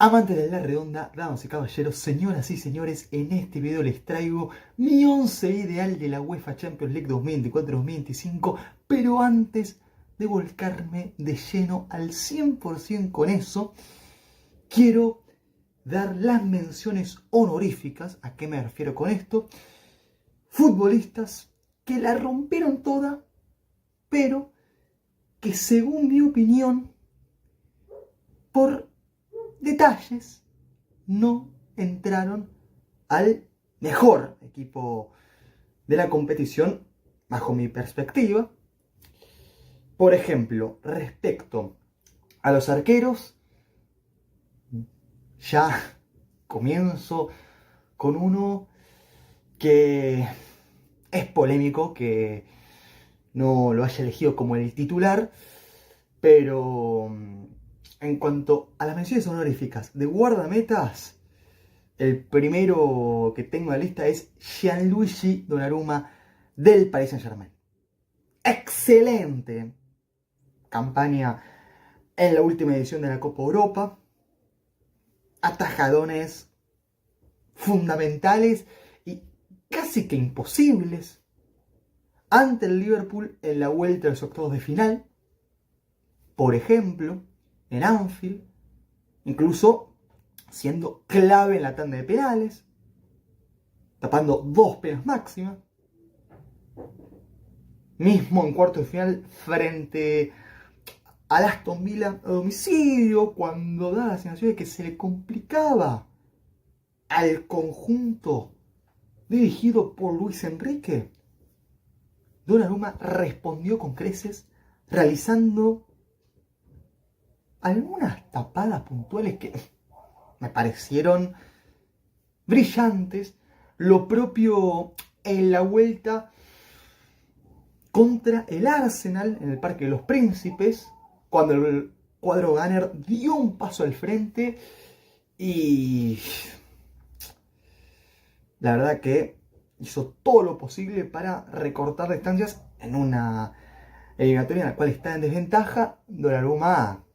Amantes de la redonda, damas y caballeros, señoras y señores, en este video les traigo mi 11 ideal de la UEFA Champions League 2024-2025, pero antes de volcarme de lleno al 100% con eso, quiero dar las menciones honoríficas. ¿A qué me refiero con esto? Futbolistas que la rompieron toda, pero que según mi opinión, por detalles, no entraron al mejor equipo de la competición, bajo mi perspectiva. Por ejemplo, respecto a los arqueros, ya comienzo con uno que es polémico, que no lo haya elegido como el titular, pero en cuanto a las menciones honoríficas de guardametas, el primero que tengo en la lista es Gianluigi Donnarumma del Paris Saint-Germain. Excelente campaña en la última edición de la Copa Europa. Atajadones fundamentales y casi que imposibles ante el Liverpool en la vuelta de los octavos de final. Por ejemplo, en Anfield, incluso siendo clave en la tanda de penales, tapando 2 penas máximas. Mismo en cuartos de final frente al Aston Villa a domicilio, cuando da la sensación de que se le complicaba al conjunto dirigido por Luis Enrique, Donnarumma respondió con creces, realizando algunas tapadas puntuales que me parecieron brillantes. Lo propio en la vuelta contra el Arsenal en el Parque de los Príncipes, cuando el cuadro Gunner dio un paso al frente y la verdad que hizo todo lo posible para recortar distancias en una eliminatoria en la cual está en desventaja. Donnarumma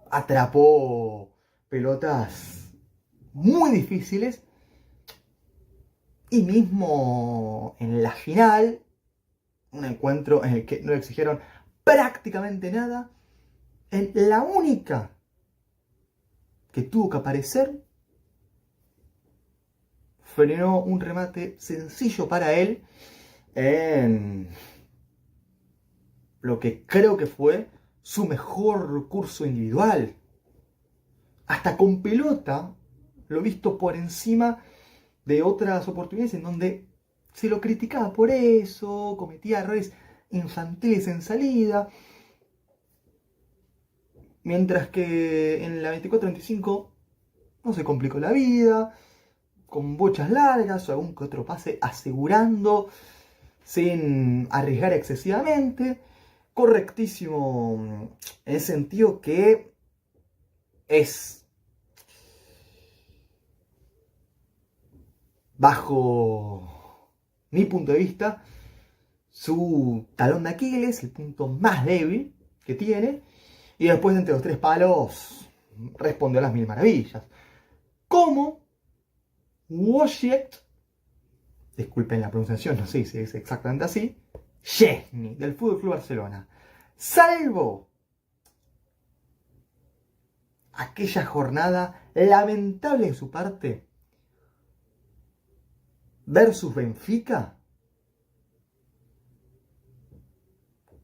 atrapó pelotas muy difíciles y mismo en la final, un encuentro en el que no le exigieron prácticamente nada, en la única que tuvo que aparecer, frenó un remate sencillo para él en lo que creo que fue su mejor recurso individual. Hasta con pelota, lo visto por encima de otras oportunidades en donde se lo criticaba por eso, cometía errores infantiles en salida. Mientras que en la 24-25 no se complicó la vida, con bochas largas o algún que otro pase asegurando, sin arriesgar excesivamente. Correctísimo en el sentido que es, bajo mi punto de vista, su talón de Aquiles, el punto más débil que tiene. Y después, entre los 3 palos, respondió a las mil maravillas. Como Wojciech, disculpen la pronunciación, no sé si es exactamente así, Szczęsny, del FC Barcelona. Salvo aquella jornada lamentable de su parte versus Benfica,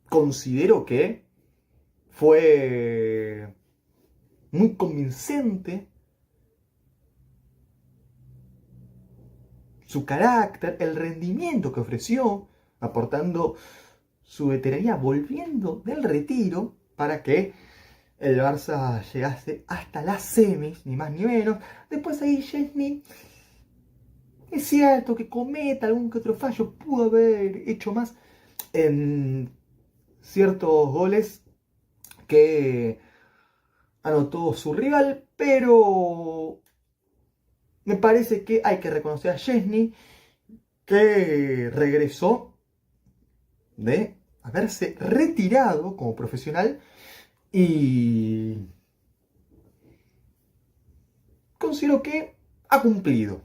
considero que fue muy convincente su carácter, el rendimiento que ofreció, aportando su veteranía, volviendo del retiro para que el Barça llegase hasta las semis, ni más ni menos. Después ahí Szczęsny, es cierto que cometa algún que otro fallo, pudo haber hecho más en ciertos goles que anotó su rival, pero me parece que hay que reconocer a Szczęsny, que regresó de haberse retirado como profesional y considero que ha cumplido.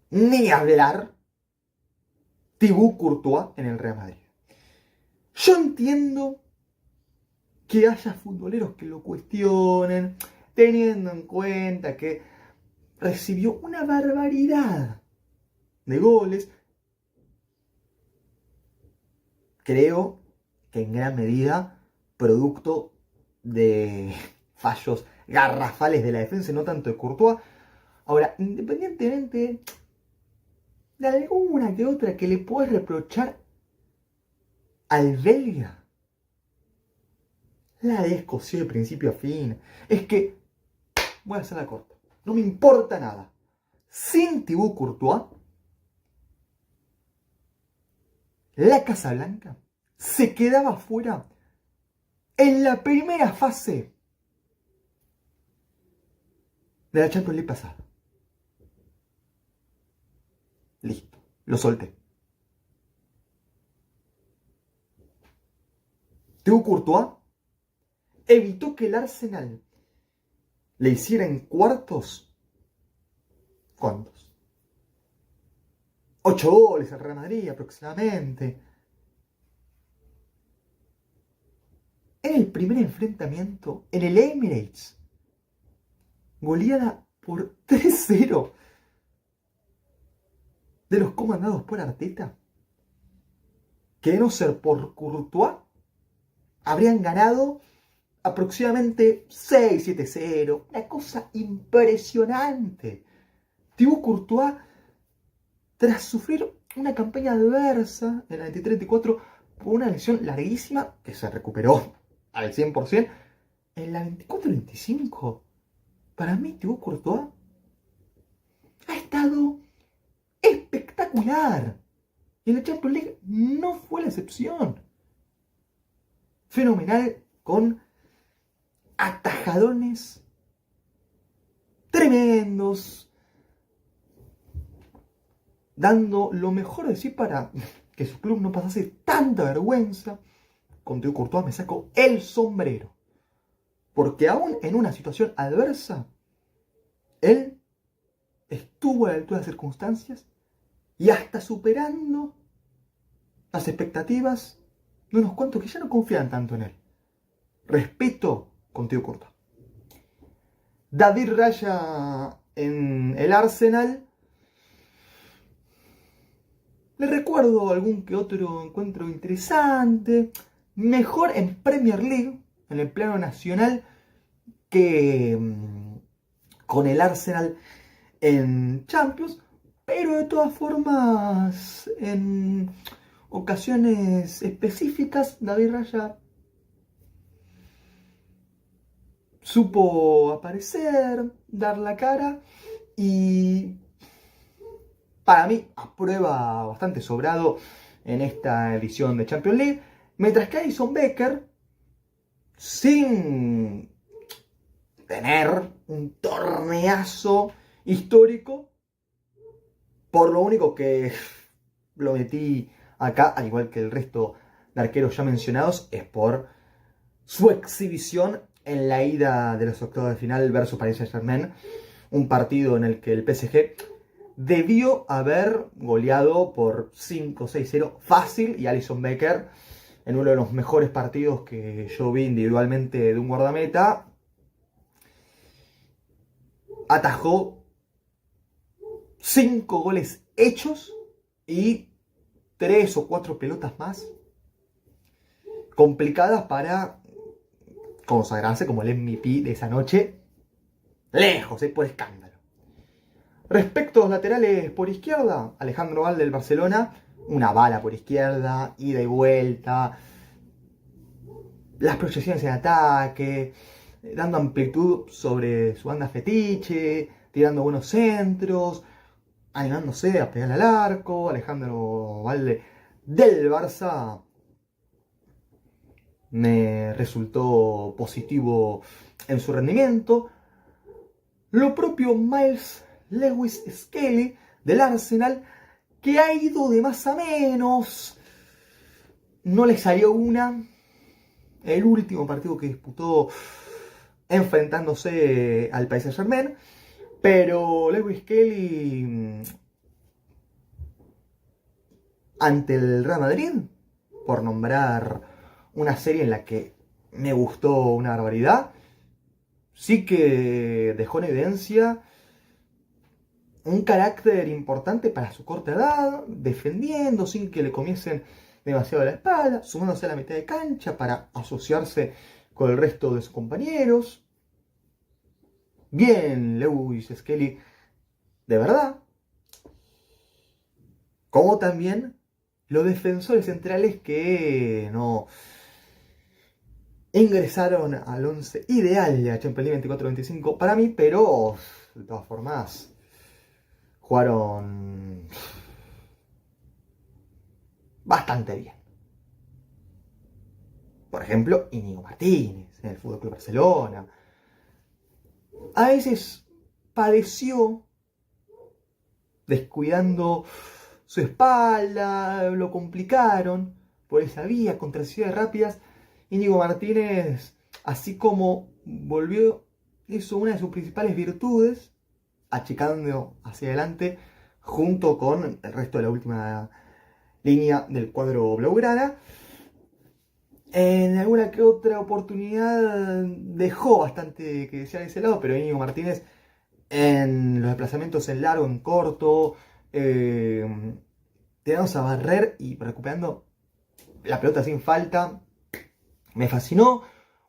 Ni hablar Thibaut Courtois en el Real Madrid. Yo entiendo que haya futboleros que lo cuestionen, teniendo en cuenta que recibió una barbaridad de goles. Creo que en gran medida producto de fallos garrafales de la defensa, no tanto de Courtois. Ahora, independientemente de alguna que otra que le puedes reprochar al belga, la descosió de principio a fin. Es que, voy a hacer la corta, no me importa nada. Sin Thibaut Courtois, la Casa Blanca se quedaba fuera en la primera fase de la Champions League pasada. Listo, lo solté. Thibaut Courtois evitó que el Arsenal le hiciera en cuartos. ¿Cuántos? 8 goles al Real Madrid aproximadamente. En el primer enfrentamiento, en el Emirates, goleada por 3-0 de los comandados por Arteta, que de no ser por Courtois, habrían ganado aproximadamente 6-7-0. Una cosa impresionante. Thibaut Courtois, tras sufrir una campaña adversa en la 23-24 por una lesión larguísima, que se recuperó al 100%, en la 24-25, para mí Thibaut Courtois ha estado espectacular. Y en la Champions League no fue la excepción. Fenomenal, con atajadones tremendos, dando lo mejor de sí para que su club no pasase tanta vergüenza. Con Thibaut Courtois me saco el sombrero, porque aún en una situación adversa, él estuvo a la altura de las circunstancias y hasta superando las expectativas de unos cuantos que ya no confían tanto en él. Respeto con Thibaut Courtois. David Raya en el Arsenal. Le recuerdo algún que otro encuentro interesante. Mejor en Premier League, en el plano nacional, que con el Arsenal en Champions. Pero de todas formas, en ocasiones específicas, David Raya supo aparecer, dar la cara y para mí aprueba bastante sobrado en esta edición de Champions League. Mientras que Alisson Becker, sin tener un torneazo histórico, por lo único que lo metí acá, al igual que el resto de arqueros ya mencionados, es por su exhibición en la ida de los octavos de final versus Paris Saint-Germain. Un partido en el que el PSG debió haber goleado por 5-6-0 fácil, y Alisson Becker, en uno de los mejores partidos que yo vi individualmente de un guardameta, atajó 5 goles hechos y 3 o 4 pelotas más complicadas para consagrarse como el MVP de esa noche, lejos, por escándalo. Respecto a los laterales por izquierda, Alejandro Valde del Barcelona, una bala por izquierda, ida y vuelta, las proyecciones en ataque, dando amplitud sobre su banda fetiche, tirando buenos centros, animándose a pegar al arco. Alejandro Valde del Barça me resultó positivo en su rendimiento. Lo propio Miles Lewis Skelly del Arsenal, que ha ido de más a menos. No le salió una. El último partido que disputó enfrentándose al Paris Saint-Germain, pero Lewis Kelly ante el Real Madrid, por nombrar una serie en la que me gustó una barbaridad, sí que dejó en evidencia un carácter importante para su corta edad, defendiendo sin que le comiesen demasiado la espalda, sumándose a la mitad de cancha para asociarse con el resto de sus compañeros. Bien, Lewis Skelly, de verdad. Como también los defensores centrales que no ingresaron al 11 ideal de la Champions League 24-25 para mí, pero de todas formas jugaron bastante bien. Por ejemplo, Íñigo Martínez en el FC Barcelona. A veces padeció descuidando su espalda, lo complicaron por esa vía, contracciones rápidas. Íñigo Martínez, así como volvió, hizo una de sus principales virtudes, achicando hacia adelante junto con el resto de la última línea del cuadro blaugrana. En alguna que otra oportunidad dejó bastante que desear de ese lado, pero Íñigo Martínez en los desplazamientos en largo, en corto, tirándose a barrer y recuperando la pelota sin falta, me fascinó.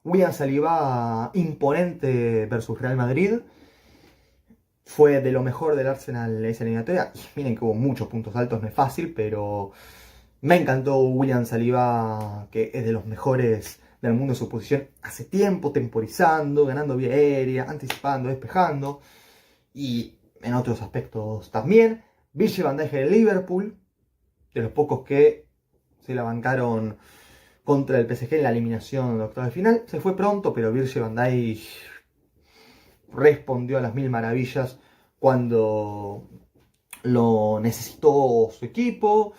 William Saliba, imponente versus Real Madrid, fue de lo mejor del Arsenal en esa eliminatoria. Miren que hubo muchos puntos altos, no es fácil, pero me encantó William Saliba, que es de los mejores del mundo en su posición hace tiempo, temporizando, ganando vía aérea, anticipando, despejando, y en otros aspectos también. Virgil van Dijk de Liverpool, de los pocos que se la bancaron contra el PSG en la eliminación de octavos de final. Se fue pronto, pero Virgil van Dijk respondió a las mil maravillas cuando lo necesitó su equipo,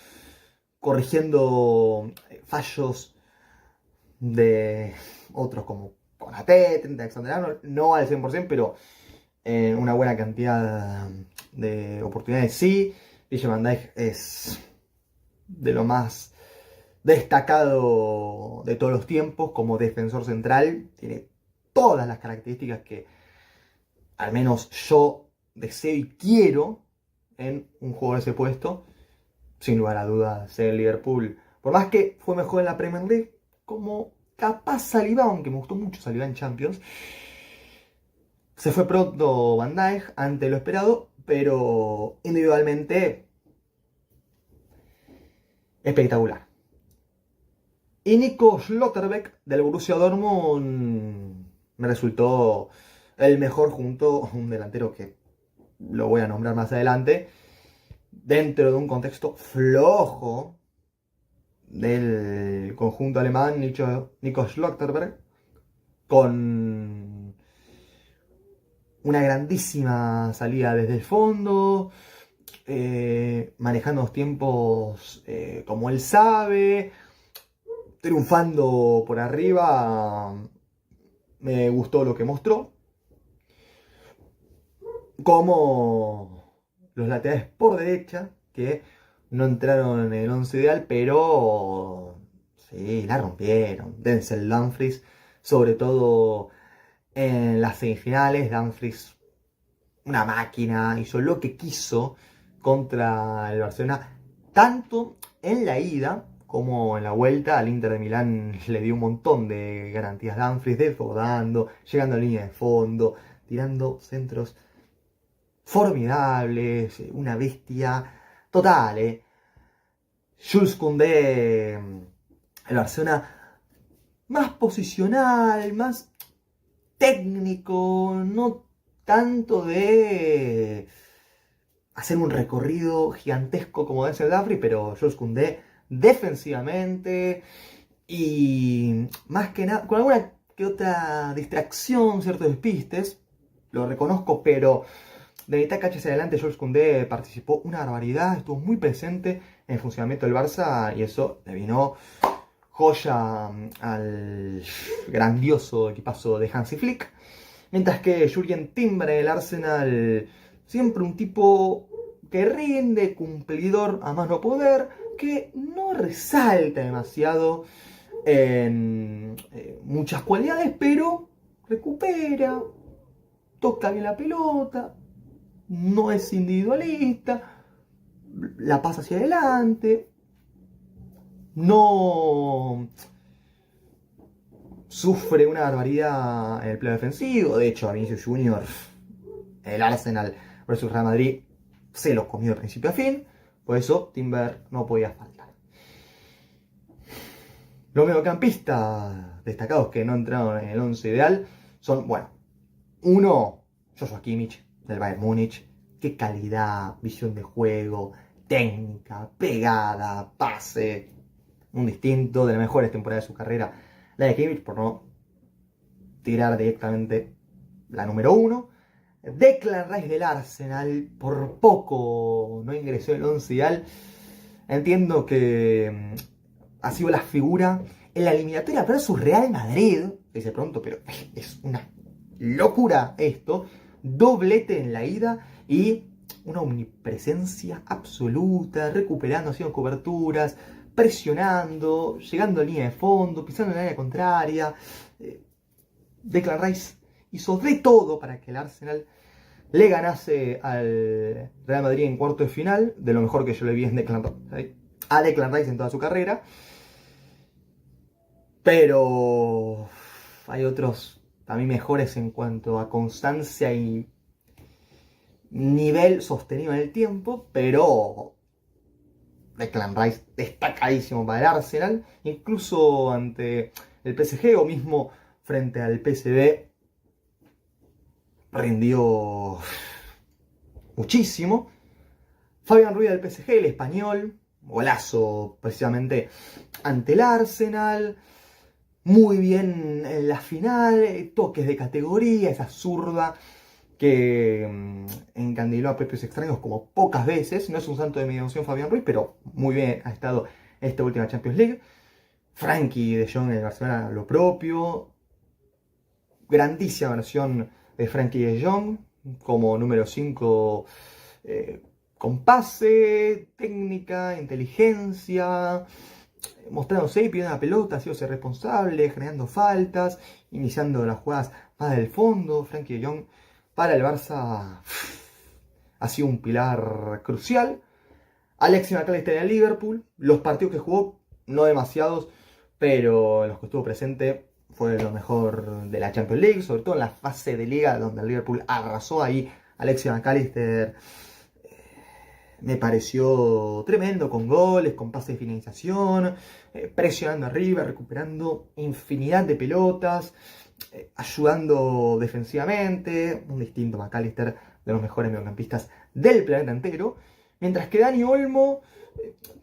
corrigiendo fallos de otros como Konaté, Alexander-Arnold, no al 100%, pero en una buena cantidad de oportunidades sí. Virgil van Dijk es de lo más destacado de todos los tiempos como defensor central. Tiene todas las características que al menos yo deseo y quiero en un jugador de ese puesto. Sin lugar a dudas, el Liverpool, por más que fue mejor en la Premier League, como capaz Saliba, aunque me gustó mucho Saliba en Champions, se fue pronto Van Dijk ante lo esperado, pero individualmente espectacular. Y Nico Schlotterbeck del Borussia Dortmund me resultó el mejor junto a un delantero que lo voy a nombrar más adelante, dentro de un contexto flojo del conjunto alemán, Nico Schlotterbeck, con una grandísima salida desde el fondo, manejando los tiempos como él sabe, triunfando por arriba. Me gustó lo que mostró, como los laterales por derecha, que no entraron en el 11 ideal, pero sí, la rompieron. Denzel Dumfries, sobre todo en las semifinales. Dumfries, una máquina, hizo lo que quiso contra el Barcelona, tanto en la ida como en la vuelta. Al Inter de Milán le dio un montón de garantías Dumfries, desbordando, llegando a línea de fondo, tirando centros formidables, una bestia total. Jules Koundé, el Barcelona más posicional, más técnico, no tanto de hacer un recorrido gigantesco como de ese Dumfries, pero Jules Koundé defensivamente y más que nada con alguna que otra distracción, ciertos despistes, lo reconozco, pero de mitad cacha hacia adelante Jules Koundé participó una barbaridad, estuvo muy presente en el funcionamiento del Barça y eso le vino joya al grandioso equipazo de Hansi Flick. Mientras que Jurgen Timber en el Arsenal, siempre un tipo que rinde, cumplidor a más no poder, que no resalta demasiado en muchas cualidades, pero recupera, toca bien la pelota, no es individualista, la pasa hacia adelante, no sufre una barbaridad en el plano defensivo. De hecho, a Vinicius Junior, el Arsenal versus Real Madrid, se los comió de principio a fin. Por eso Timber no podía faltar. Los mediocampistas destacados que no entraron en el 11 ideal son, bueno, uno, Joshua Kimmich, del Bayern Múnich. Qué calidad, visión de juego, técnica, pegada, pase. Un distinto, de las mejores temporadas de su carrera. La de Kimmich, por no tirar directamente la número 1. Declan Rice del Arsenal, por poco no ingresó en el 11 ideal. Entiendo que ha sido la figura en la eliminatoria versus Real Madrid. Dice pronto, pero es una locura esto. Doblete en la ida y una omnipresencia absoluta, recuperando, haciendo coberturas, presionando, llegando a línea de fondo, pisando en el área contraria. Declan Rice hizo de todo para que el Arsenal le ganase al Real Madrid en cuarto de final, de lo mejor que yo le vi a Declan Rice en toda su carrera. Pero hay otros también mejores en cuanto a constancia y nivel sostenido en el tiempo, pero Declan Rice destacadísimo para el Arsenal, incluso ante el PSG o mismo frente al PSV rindió muchísimo. Fabián Ruiz del PSG, el español, golazo precisamente ante el Arsenal, muy bien en la final, toques de categoría, esa zurda que encandiló a propios extraños como pocas veces. No es un santo de mi devoción Fabián Ruiz, pero muy bien ha estado en esta última Champions League. Frenkie de Jong en el Barcelona lo propio. Grandísima versión de Frenkie de Jong como número 5, con pase, técnica, inteligencia, mostrándose y pidiendo la pelota, haciéndose responsable, generando faltas, iniciando las jugadas más del fondo. Frenkie de Jong para el Barça ha sido un pilar crucial. Alexis McAllister en el Liverpool, los partidos que jugó, no demasiados, pero en los que estuvo presente fue lo mejor de la Champions League, sobre todo en la fase de liga donde el Liverpool arrasó. Ahí Alexis McAllister me pareció tremendo, con goles, con pases de finalización, presionando arriba, recuperando infinidad de pelotas, ayudando defensivamente. Un distinto McAllister, de los mejores mediocampistas del planeta entero. Mientras que Dani Olmo,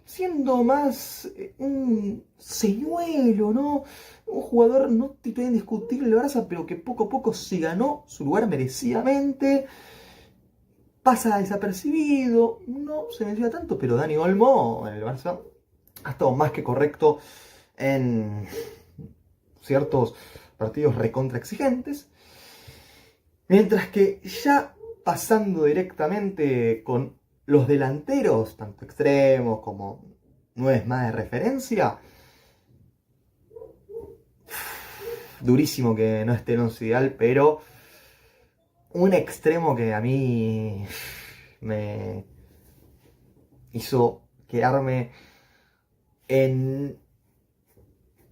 siendo más un señuelo, ¿no? Un jugador no titular indiscutible del Barça, pero que poco a poco se ganó su lugar merecidamente. Pasa desapercibido, no se menciona tanto, pero Dani Olmo en el Barça ha estado más que correcto en ciertos partidos recontra exigentes. Mientras que ya pasando directamente con los delanteros, tanto extremos como nueves más de referencia, durísimo que no esté en once ideal, pero un extremo que a mí me hizo quedarme en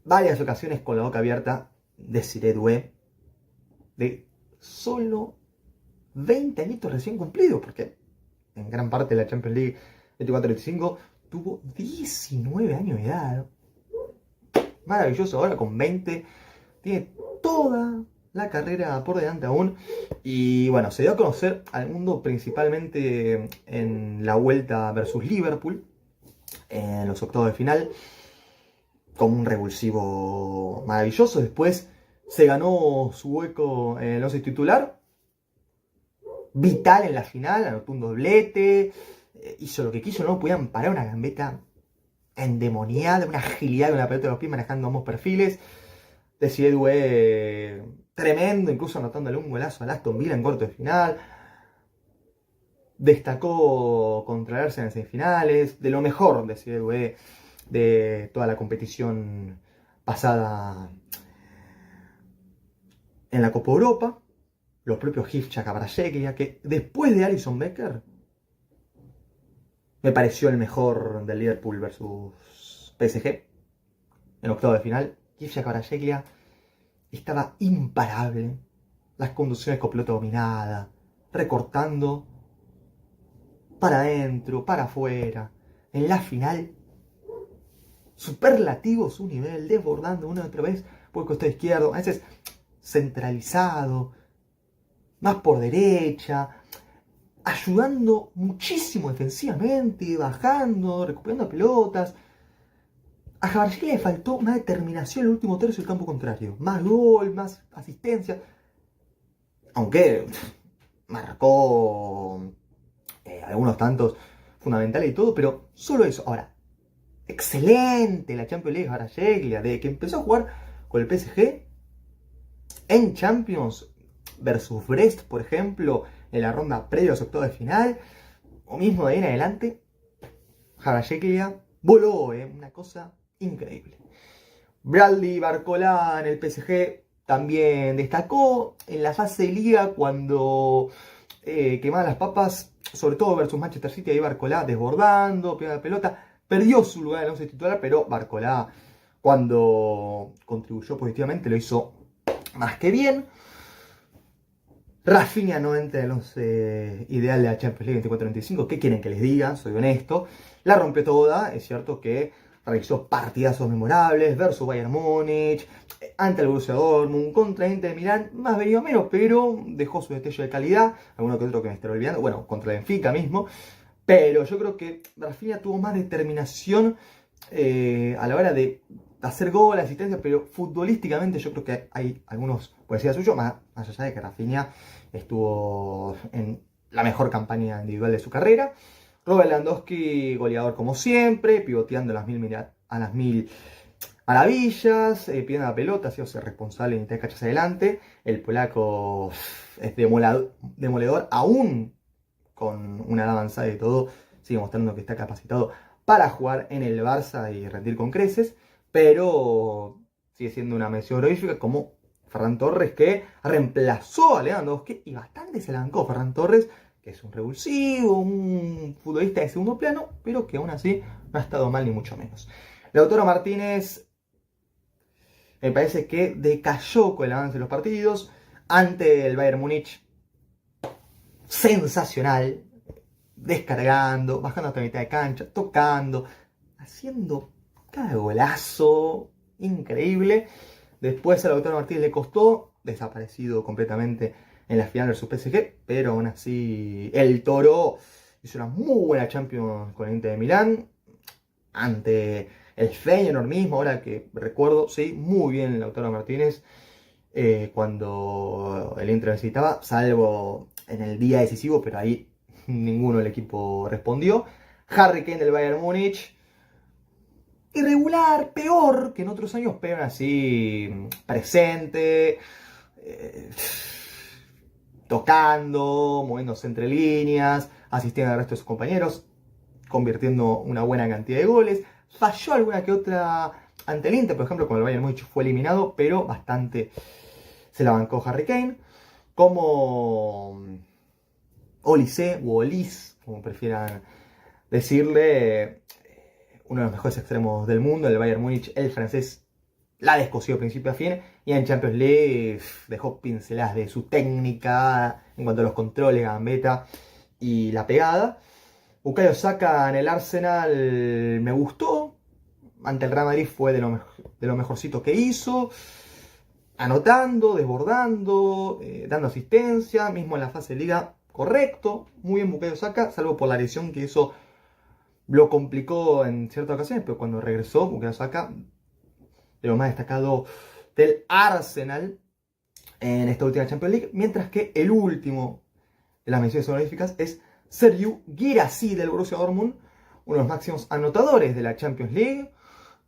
varias ocasiones con la boca abierta, Desiré Doué, de solo 20 añitos recién cumplidos, porque en gran parte de la Champions League 24-25 tuvo 19 años de edad. Maravilloso, ahora con 20 tiene toda la carrera por delante aún. Y bueno, se dio a conocer al mundo principalmente en la vuelta versus Liverpool, en los octavos de final, como un revulsivo maravilloso. Después se ganó su hueco en el once titular, vital en la final, anotó un doblete, hizo lo que quiso, no podían parar, una gambeta endemoniada, una agilidad con la pelota de los pies manejando ambos perfiles. Desiré Doué tremendo, incluso anotándole un golazo al Aston Villa en cuarto de final. Destacó contra el Arsenal en semifinales, de lo mejor de CBV de toda la competición pasada en la Copa Europa. Los propios Hifcha Kvaratskhelia, que después de Alisson Becker me pareció el mejor del Liverpool versus PSG en octavo de final. Hifcha Kvaratskhelia estaba imparable, las conducciones con pelota dominada, recortando para adentro, para afuera. En la final, superlativo su nivel, desbordando una y otra vez por el costado izquierdo, a veces centralizado, más por derecha, ayudando muchísimo defensivamente, bajando, recuperando pelotas. A Kvaratskhelia le faltó más determinación en el último tercio del campo contrario, más gol, más asistencia, aunque marcó algunos tantos fundamentales y todo, pero solo eso. Ahora, excelente la Champions League Kvaratskhelia, desde que empezó a jugar con el PSG en Champions versus Brest, por ejemplo, en la ronda previa a los octavos de final, o mismo de ahí en adelante, Kvaratskhelia voló, una cosa increíble. Bradley Barcola en el PSG también destacó en la fase de liga cuando quemaban las papas, sobre todo versus Manchester City, ahí Barcola desbordando, pegando la pelota, perdió su lugar en el 11 titular, pero Barcola cuando contribuyó positivamente lo hizo más que bien. Rafinha no entra en el 11 ideal de la Champions League 24-25. ¿Qué quieren que les diga? Soy honesto. La rompió toda. Es cierto que realizó partidazos memorables versus Bayern Múnich, ante el Borussia Dortmund, contra Inter de Milán, más venido menos, pero dejó su destello de calidad. Alguno que otro que me esté olvidando. Bueno, contra el Benfica mismo. Pero yo creo que Rafinha tuvo más determinación a la hora de hacer gol, asistencia, pero futbolísticamente yo creo que hay algunos por decir suyo, más allá de que Rafinha estuvo en la mejor campaña individual de su carrera. Robert Lewandowski, goleador como siempre, pivoteando a las mil maravillas, pidiendo la pelota, haciéndose responsable en 3 cachas adelante. El polaco es demoledor, aún con una edad avanzada y todo, sigue mostrando que está capacitado para jugar en el Barça y rendir con creces, pero sigue siendo una mención honorífica como Ferran Torres, que reemplazó a Lewandowski y bastante se la bancó Ferran Torres, que es un revulsivo, un futbolista de segundo plano, pero que aún así no ha estado mal ni mucho menos. Lautaro Martínez me parece que decayó con el avance de los partidos. Ante el Bayern Múnich, sensacional, descargando, bajando hasta la mitad de cancha, tocando, haciendo cada golazo increíble. Después a Lautaro Martínez le costó, desaparecido completamente en la final versus PSG, pero aún así el Toro hizo una muy buena Champions con el Inter de Milán, ante el Feyenoord mismo, ahora que recuerdo, sí, muy bien Lautaro Martínez cuando el Inter necesitaba, salvo en el día decisivo, pero ahí ninguno del equipo respondió. Harry Kane del Bayern Múnich, irregular, peor que en otros años, pero así presente, tocando, moviéndose entre líneas, asistiendo al resto de sus compañeros, convirtiendo una buena cantidad de goles. Falló alguna que otra ante el Inter, por ejemplo, con el Bayern Múnich fue eliminado, pero bastante se la bancó Harry Kane. Como Olise o Olis, como prefieran decirle, uno de los mejores extremos del mundo, el Bayern Múnich, el francés, la descosió de principio a fin, y en Champions League dejó pinceladas de su técnica en cuanto a los controles, gambeta y la pegada. Bukayo Saka en el Arsenal me gustó, ante el Real Madrid fue de lo mejorcito que hizo, anotando, desbordando, dando asistencia, mismo en la fase de liga, correcto, muy bien Bukayo Saka, salvo por la lesión que eso lo complicó en ciertas ocasiones, pero cuando regresó, Bukayo Saka, de lo más destacado del Arsenal en esta última Champions League, mientras que el último de las menciones honoríficas es Sergiu Guirassy del Borussia Dortmund, uno de los máximos anotadores de la Champions League,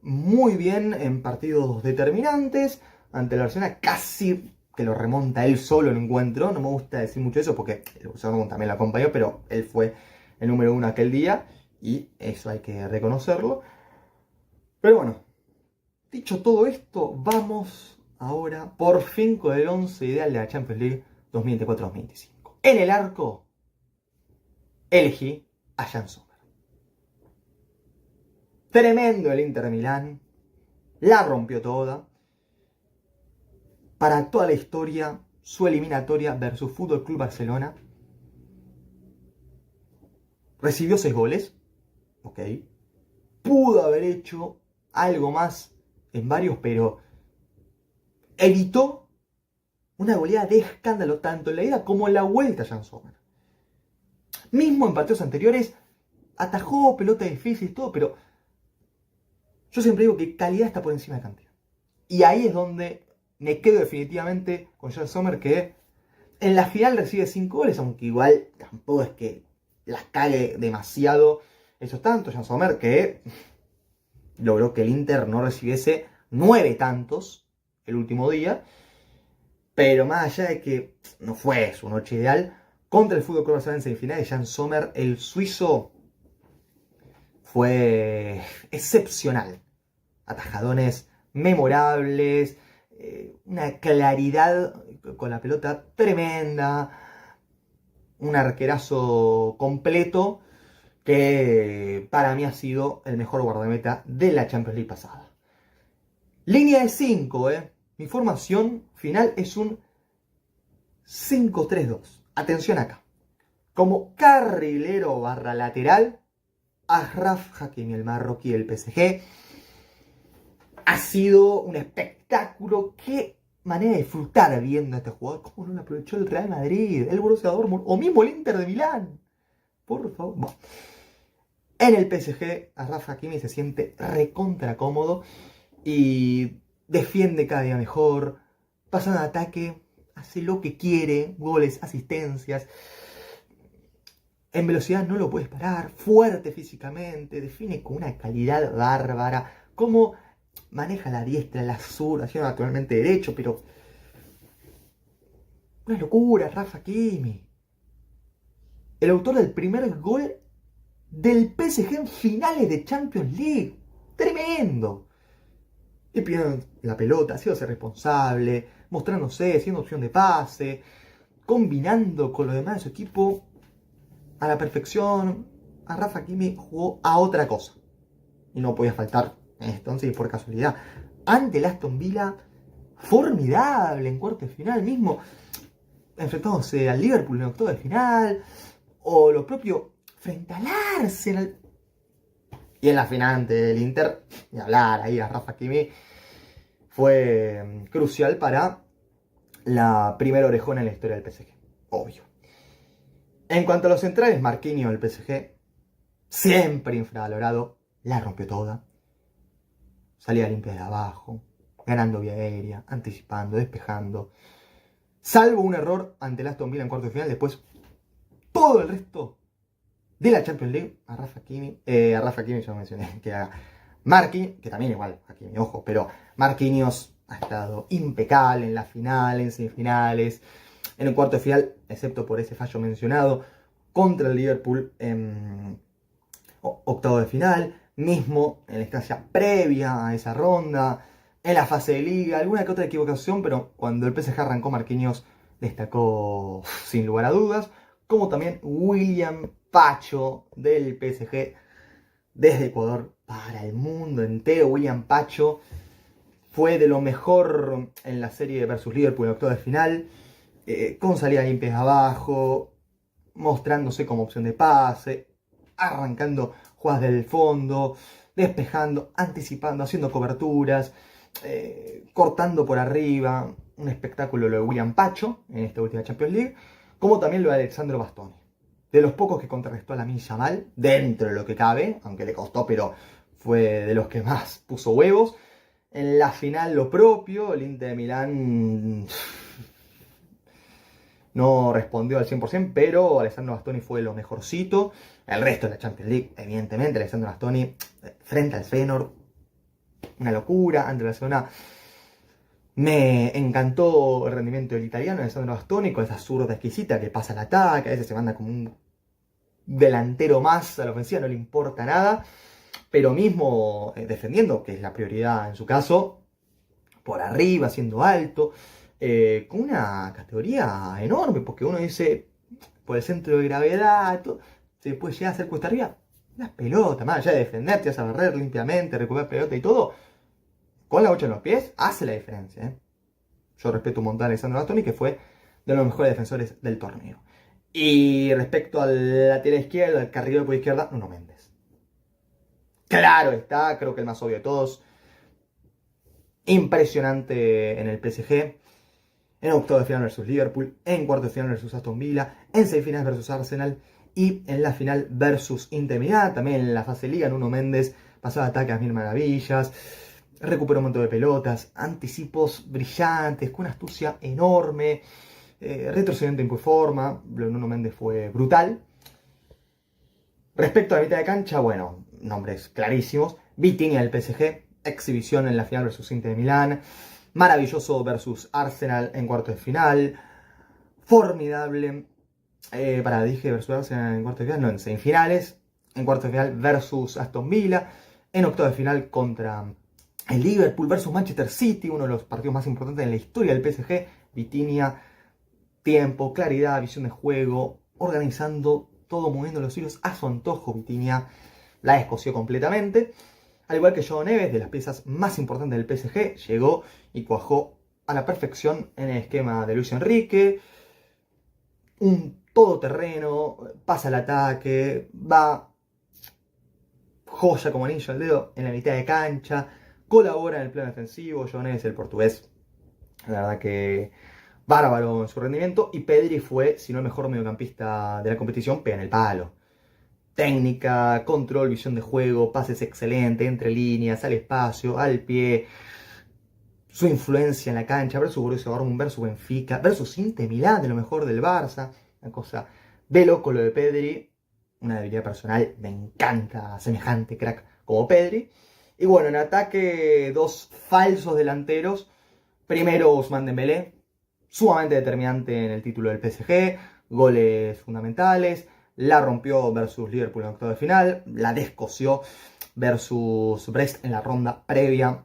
muy bien en partidos determinantes, ante el Arsenal casi que lo remonta él solo el encuentro. No me gusta decir mucho eso porque el Borussia Dortmund también lo acompañó, pero él fue el número 1 aquel día y eso hay que reconocerlo. Pero bueno, dicho todo esto, vamos ahora por fin con el 11 ideal de la Champions League 2024-2025. En el arco elegí a Jan Sommer. Tremendo el Inter de Milán, la rompió toda. Para toda la historia, su eliminatoria versus Fútbol Club Barcelona. Recibió 6 goles, ok. Pudo haber hecho algo más en varios, pero evitó una goleada de escándalo tanto en la ida como en la vuelta a Jan Sommer. Mismo en partidos anteriores, atajó pelota difícil y todo, pero yo siempre digo que calidad está por encima de cantidad. Y ahí es donde me quedo definitivamente con Jan Sommer, que en la final recibe 5 goles, aunque igual tampoco es que las cague demasiado esos tantos. Jan Sommer que logró que el Inter no recibiese 9 tantos el último día. Pero más allá de que no fue su noche ideal, contra el Fútbol Club Barcelona en semifinales, Jan Sommer, el suizo, fue excepcional. Atajadones memorables, una claridad con la pelota tremenda, un arquerazo completo que para mí ha sido el mejor guardameta de la Champions League pasada. Línea de 5, Mi formación final es un 5-3-2. Atención acá. Como carrilero barra lateral, Achraf Hakimi, el marroquí del PSG. Ha sido un espectáculo. Qué manera de disfrutar viendo a este jugador. ¿Cómo no lo aprovechó el Real Madrid, el Borussia Dortmund o mismo el Inter de Milán? Por favor. Bueno. En el PSG, Achraf Hakimi se siente recontra cómodo y defiende cada día mejor. Pasa en ataque, hace lo que quiere, goles, asistencias. En velocidad no lo puedes parar, fuerte físicamente, define con una calidad bárbara. Cómo maneja la diestra, la zurda, haciendo naturalmente derecho, pero una locura, Rafa Hakimi. El autor del primer gol del PSG en finales de Champions League. Tremendo. Y pidiendo la pelota, haciéndose responsable, mostrándose, siendo opción de pase, combinando con los demás de su equipo a la perfección. A Rafa Hakimi jugó a otra cosa. Y no podía faltar entonces, por casualidad. Ante el Aston Villa, formidable en cuartos de final, mismo enfrentándose al Liverpool en octavos de final. O lo propio frente al Arsenal. Y en la final ante el Inter, y hablar ahí a Rafa Hakimi, fue crucial para la primera orejona en la historia del PSG. Obvio. En cuanto a los centrales, Marquinhos del PSG, siempre infravalorado, la rompió toda. Salía limpia de abajo, ganando vía aérea, anticipando, despejando. Salvo un error ante el Aston Villa en cuarto de final, después todo el resto de la Champions League, a Rafa Hakimi ya lo mencioné, que haga Marquinhos, que también igual, Hakimi, ojo, pero Marquinhos ha estado impecable en la final, en semifinales, en el cuarto de final, excepto por ese fallo mencionado, contra el Liverpool en octavo de final, mismo en la instancia previa a esa ronda, en la fase de liga, alguna que otra equivocación, pero cuando el PSG arrancó, Marquinhos destacó sin lugar a dudas, como también William Pacho del PSG, desde Ecuador para el mundo entero. William Pacho fue de lo mejor en la serie versus Liverpool en octavos de final, con salida limpia de abajo, mostrándose como opción de pase, arrancando jugadas del fondo, despejando, anticipando, haciendo coberturas, cortando por arriba. Un espectáculo lo de William Pacho en esta última Champions League, como también lo de Alessandro Bastoni. De los pocos que contrarrestó a Lamine Yamal, dentro de lo que cabe, aunque le costó, pero fue de los que más puso huevos. En la final lo propio, el Inter de Milán no respondió al 100%, pero Alessandro Bastoni fue lo mejorcito. El resto de la Champions League, evidentemente, Alessandro Bastoni frente al Feyenoord, una locura. Ante la Barcelona, Me encantó el rendimiento del italiano, Alessandro Bastoni, con esa zurda exquisita que pasa al ataque, a veces se manda como un delantero más a la ofensiva, no le importa nada, pero mismo defendiendo, que es la prioridad en su caso, por arriba, siendo alto, con una categoría enorme, porque uno dice, por el centro de gravedad, todo, se puede llegar a hacer cuesta arriba, las pelotas, más allá de defender, te vas a barrer limpiamente, recuperar pelota y todo, con la bocha en los pies, hace la diferencia. Yo respeto un montón a Alessandro Bastoni, que fue de los mejores defensores del torneo. Y respecto al lateral izquierdo, al carrilero por izquierda, Nuno Méndez. Claro está, creo que el más obvio de todos. Impresionante en el PSG. En octavo de final versus Liverpool. En cuarto de final versus Aston Villa. En semifinales versus Arsenal. Y en la final versus Inter Milán. También en la fase de liga, Nuno Méndez pasaba ataques a mil maravillas. Recuperó un montón de pelotas. Anticipos brillantes. Con una astucia enorme. Retrocedió en tiempo y forma. Lo de Nuno Méndez fue brutal. Respecto a la mitad de cancha, bueno, nombres clarísimos. Vitinha del PSG, exhibición en la final versus Inter de Milán. Maravilloso versus Arsenal en cuarto de final. Formidable. Dije versus Arsenal en cuarto de final, no, en semifinales. En cuarto de final versus Aston Villa. En octavo de final contra el Liverpool versus Manchester City, uno de los partidos más importantes en la historia del PSG. Vitinha, tiempo, claridad, visión de juego, organizando todo, moviendo los hilos a su antojo. Vitinha la descosió completamente. Al igual que Joao Neves, de las piezas más importantes del PSG, llegó y cuajó a la perfección en el esquema de Luis Enrique. Un todoterreno, pasa al ataque, va joya como anillo al dedo en la mitad de cancha, colabora en el plano defensivo. Joao Neves, el portugués, la verdad que bárbaro en su rendimiento. Y Pedri fue, si no el mejor mediocampista de la competición, pega en el palo. Técnica, control, visión de juego, pases excelentes, entre líneas, al espacio, al pie. Su influencia en la cancha, versus Borussia Dortmund, versus Benfica, versus Inter Milán, de lo mejor del Barça. Una cosa de loco lo de Pedri. Una debilidad personal, me encanta semejante crack como Pedri. Y bueno, en ataque, dos falsos delanteros. Primero Ousmane Dembélé, sumamente determinante en el título del PSG, goles fundamentales, la rompió versus Liverpool en octavo de final, la descosió versus Brest en la ronda previa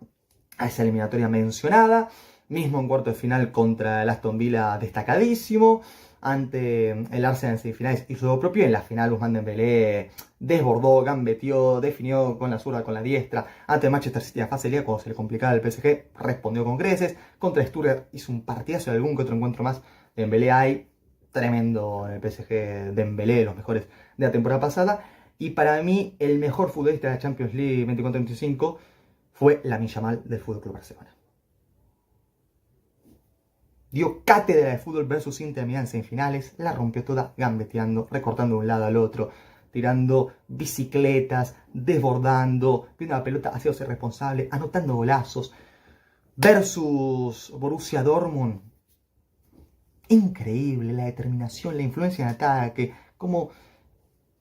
a esa eliminatoria mencionada, mismo en cuarto de final contra el Aston Villa destacadísimo, ante el Arsenal en semifinales hizo lo propio. En la final Ousmane Dembélé desbordó, gambeteó, definió con la zurda, con la diestra. Ante Manchester City en fase de liga, cuando se le complicaba el PSG, respondió con creces. Contra Stuttgart hizo un partidazo de algún que otro encuentro más. Dembélé hay tremendo en el PSG. Dembélé, de los mejores de la temporada pasada. Y para mí, el mejor futbolista de la Champions League 24-25 fue Lamine Yamal del FC Barcelona. Dio cátedra de fútbol versus Inter Milán en semifinales, la rompió toda gambeteando, recortando de un lado al otro, tirando bicicletas, desbordando, viendo la pelota, haciéndose responsable, anotando golazos. Versus Borussia Dortmund, increíble la determinación, la influencia en ataque, como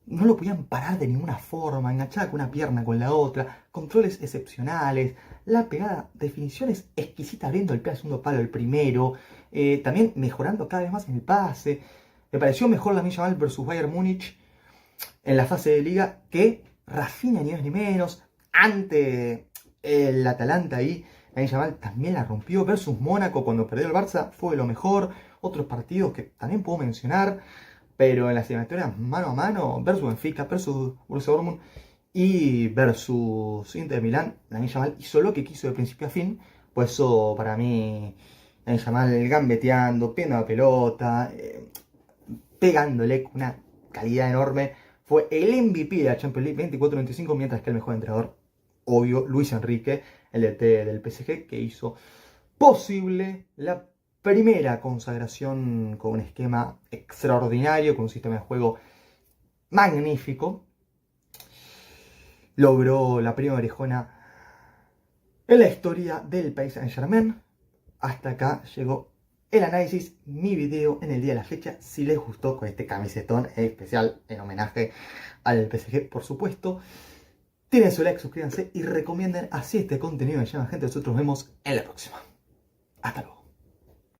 no lo podían parar de ninguna forma, enganchada con una pierna con la otra, controles excepcionales, la pegada, definiciones exquisitas, viendo el pie al segundo palo el primero, también mejorando cada vez más en el pase. Me pareció mejor Lamine Yamal versus Bayern Múnich en la fase de liga que Rafinha, ni más ni menos. Ante el Atalanta ahí, Lamine Yamal también la rompió. Versus Mónaco, cuando perdió el Barça, fue lo mejor. Otros partidos que también puedo mencionar, pero en las eliminatorias mano a mano, versus Benfica, versus Borussia Dortmund y versus Inter de Milán, Lamine Yamal hizo lo que quiso de principio a fin. Pues eso para mí, Lamine Yamal gambeteando, pidiendo la pelota, pegándole con una calidad enorme. Fue el MVP de la Champions League 24-25, mientras que el mejor entrenador, obvio, Luis Enrique, el DT del PSG, que hizo posible la primera consagración con un esquema extraordinario, con un sistema de juego magnífico. Logró la primera orejona en la historia del Paris Saint-Germain. Hasta acá llegó el análisis, mi video en el día de la fecha. Si les gustó, con este camisetón especial en homenaje al PSG, por supuesto, tienen su like, suscríbanse y recomienden así este contenido que llama gente. Nosotros nos vemos en la próxima. Hasta luego.